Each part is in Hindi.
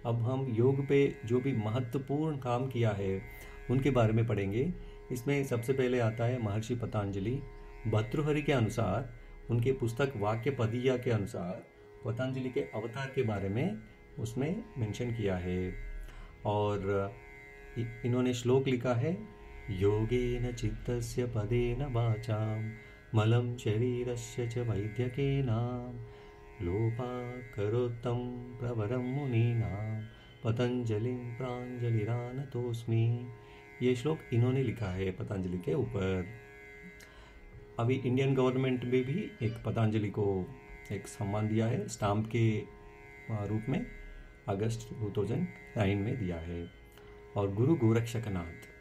अब हम योग पे जो भी महत्वपूर्ण काम किया है उनके बारे में पढ़ेंगे। इसमें सबसे पहले आता है महर्षि पतंजलि। भर्तृहरि के अनुसार, उनके पुस्तक वाक्य पदीया के अनुसार पतंजलि के अवतार के बारे में उसमें मेंशन किया है। और इन्होंने श्लोक लिखा है, योगेन चित्तस्य पदेन वाचाम मलं शरीरस्य च वैद्यकेनाम लोपाकरोत्तम प्रवरम मुनीनाम पतंजलिं प्रांजलिरानतोस्मि। ये श्लोक इन्होंने लिखा है पतंजलि के ऊपर। अभी इंडियन गवर्नमेंट में भी एक पतंजलि को एक सम्मान दिया है, स्टाम्प के रूप में अगस्त 2009 में दिया है। और गुरु गोरक्षकनाथ,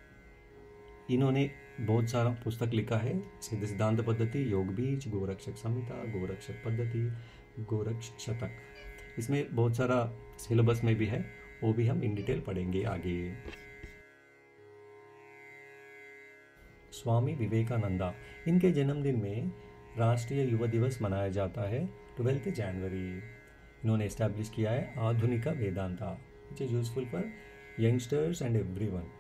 इन्होंने बहुत सारा पुस्तक लिखा है, सिद्ध सिद्धांत पद्धति, योग बीज, गोरक्षक संहिता, गोरक्षक पद्धति, गोरक्ष शतक। इसमें बहुत सारा सिलेबस में भी है, वो भी हम इन डिटेल पढ़ेंगे आगे। स्वामी विवेकानंदा, इनके जन्मदिन में राष्ट्रीय युवा दिवस मनाया जाता है 12 जनवरी। इन्होंने एस्टैब्लिश किया है आधुनिक Vedanta, which is useful for youngsters and everyone.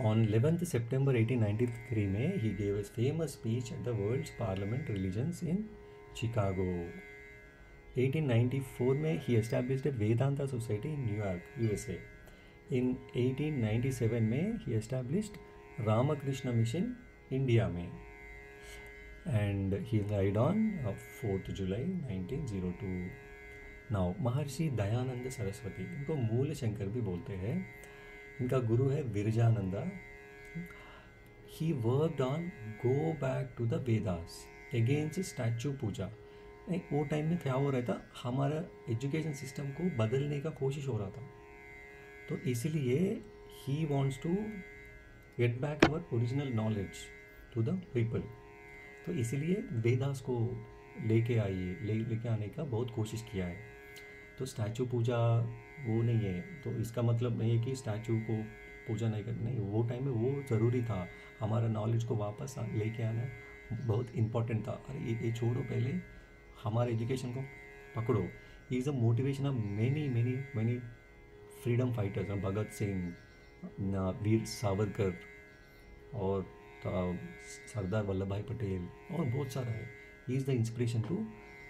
On 11th September 1893 में he gave his famous speech at the World's Parliament Religions in Chicago. 1894 में he established a Vedanta Society in New York, USA. In 1897 में he established Ramakrishna Mission India में. And he died on 4th July 1902. Now Maharshi Dayanand Saraswati, इनको मूल शंकर भी बोलते हैं। इनका गुरु है Virjananda. He worked on go back to the Vedas against statue puja. वो टाइम में क्या हो रहा था, हमारा एजुकेशन सिस्टम को बदलने का कोशिश हो रहा था, तो इसीलिए he wants to get back our original knowledge to the people. तो इसीलिए वेदास को लेके आने का बहुत कोशिश किया है। तो स्टैचू पूजा वो नहीं है, तो इसका मतलब नहीं है कि स्टैचू को पूजा नहीं करनी, नहीं, वो टाइम में वो ज़रूरी था। हमारा नॉलेज को वापस लेके आना बहुत इम्पोर्टेंट था। अरे ये छोड़ो, पहले हमारे एजुकेशन को पकड़ो। He is a motivation of many many many freedom fighters, Bhagat Singh, Veer Savarkar और सरदार वल्लभ भाई पटेल और बहुत सारा है। He is the inspiration to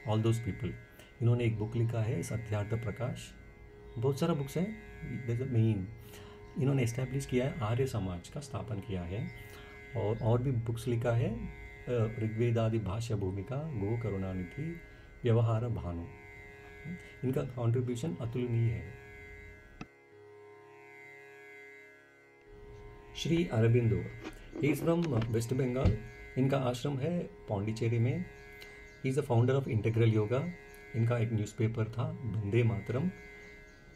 all those people. इन्होंने एक बुक लिखा है सत्यार्थ प्रकाश, बहुत सारा बुक्स है। मेन इन्होंने एस्टैब्लिश किया है, आर्य समाज का स्थापन किया है। और भी बुक्स लिखा है, ऋग्वेदादि भाष्य भूमिका, गो करुणानिधि, व्यवहार भानु। इनका कंट्रीब्यूशन अतुलनीय है। Shri Aurobindo, he is from West Bengal. इनका आश्रम है पौंडीचेरी में। He is the founder of integral yoga. इनका एक न्यूज़पेपर था वंदे मातरम,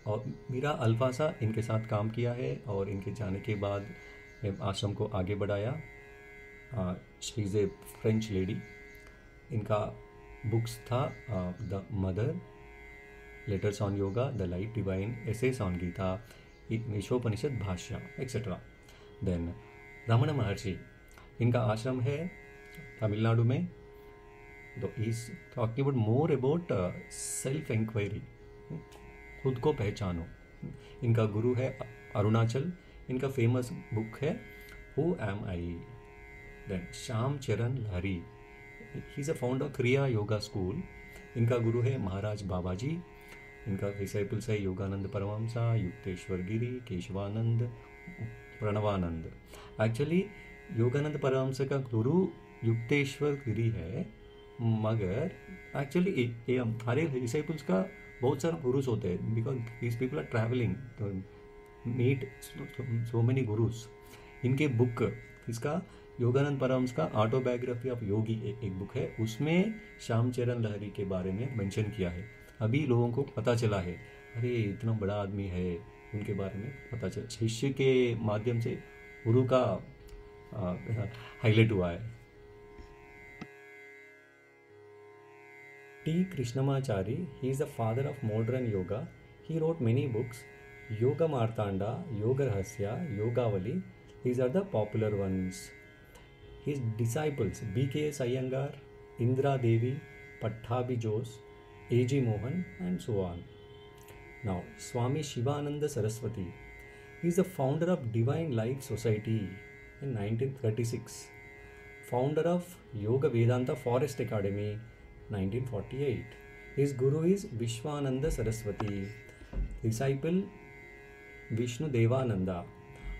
और मीरा अल्फासा इनके साथ काम किया है और इनके जाने के बाद आश्रम को आगे बढ़ाया। She is a French lady. इनका बुक्स था the mother, letters on yoga, the light divine, essays on Gita, Ishopanishad भाष्य एक्सेट्रा। देन रमण महर्षि, इनका आश्रम है तमिलनाडु में। तो is talking about more about self inquiry, खुद को पहचानो। इनका गुरु है अरुणाचल। इनका फेमस बुक है who am I. Then Shyam Charan Lahiri, he is a founder of Kriya yoga school. इनका गुरु है महाराज बाबाजी। इनका डिसाइपल्स है योगानंद परमहंसा, युक्तेश्वर गिरी, केशवानंद, प्रणवानंद। एक्चुअली योगानंद परमहंस का गुरु युक्तेश्वर गिरी है, मगर एक्चुअली हमारे डिसाइपल्स का बहुत सारे गुरुज होते हैं, because these people are travelling to meet so many gurus. इनके बुक, इसका योगानंद परमहंस का ऑटोबायोग्राफी ऑफ योगी एक बुक है, उसमें श्याम चरण लहरी के बारे में मेंशन किया है। अभी लोगों को पता चला है, अरे इतना बड़ा आदमी है, उनके बारे में पता चला। शिष्य के माध्यम से गुरु का हाईलाइट हुआ है। T. Krishnamachari, he is the father of modern yoga. He wrote many books, Yoga Martanda, Yoga Rahasya, Yogavali. These are the popular ones. His disciples B.K.S. Iyengar, Indra Devi, Pattabhi Jose, A.G. Mohan and so on. Now, Swami Shivananda Saraswati, he is the founder of Divine Life Society in 1936, founder of Yoga Vedanta Forest Academy 1948. His guru is Vishwananda Saraswati, disciple Vishnu Devananda.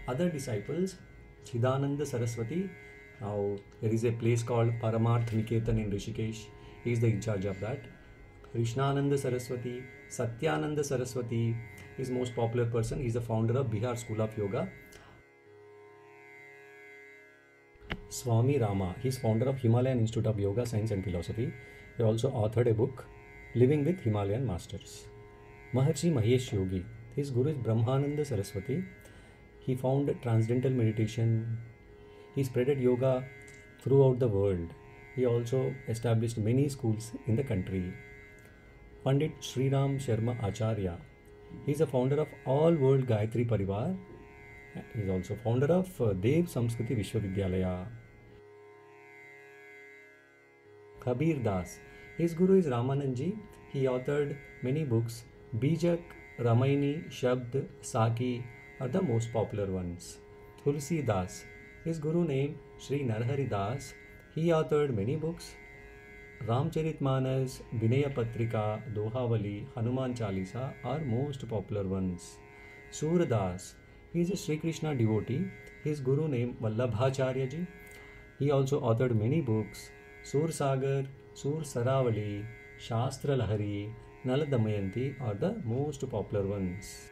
Other disciples, Chidananda Saraswati. Now there is a place called Paramarth Niketan in Rishikesh. He is the in charge of that. Krishnananda Saraswati, Satyananda Saraswati is most popular person. He is the founder of Bihar School of Yoga. Swami Rama, he is founder of Himalayan Institute of Yoga, Science and Philosophy. He also authored a book, Living with Himalayan Masters. Maharshi Mahesh Yogi, his guru is Brahmananda Saraswati. He found transcendental meditation. He spreaded yoga throughout the world. He also established many schools in the country. Pandit Sriram Sharma Acharya, he is the founder of All World Gayatri Parivar. He is also founder of Dev Samskriti Vishwavidyalaya. Kabir Das, his guru is Ramanandji. He authored many books. Bijak, Ramayani, Shabd, Saki are the most popular ones. Tulsi Das, his guru name Sri Narhari Das. He authored many books. Ramcharitmanas, Vinaya Patrika, Dohavali, Hanuman Chalisa are most popular ones. Surdas, he is a Sri Krishna devotee. His guru name Vallabhacharya ji. He also authored many books. Sur Sagar, Sur Saravali, Shastra Lahari, Nala Damayanti are the most popular ones.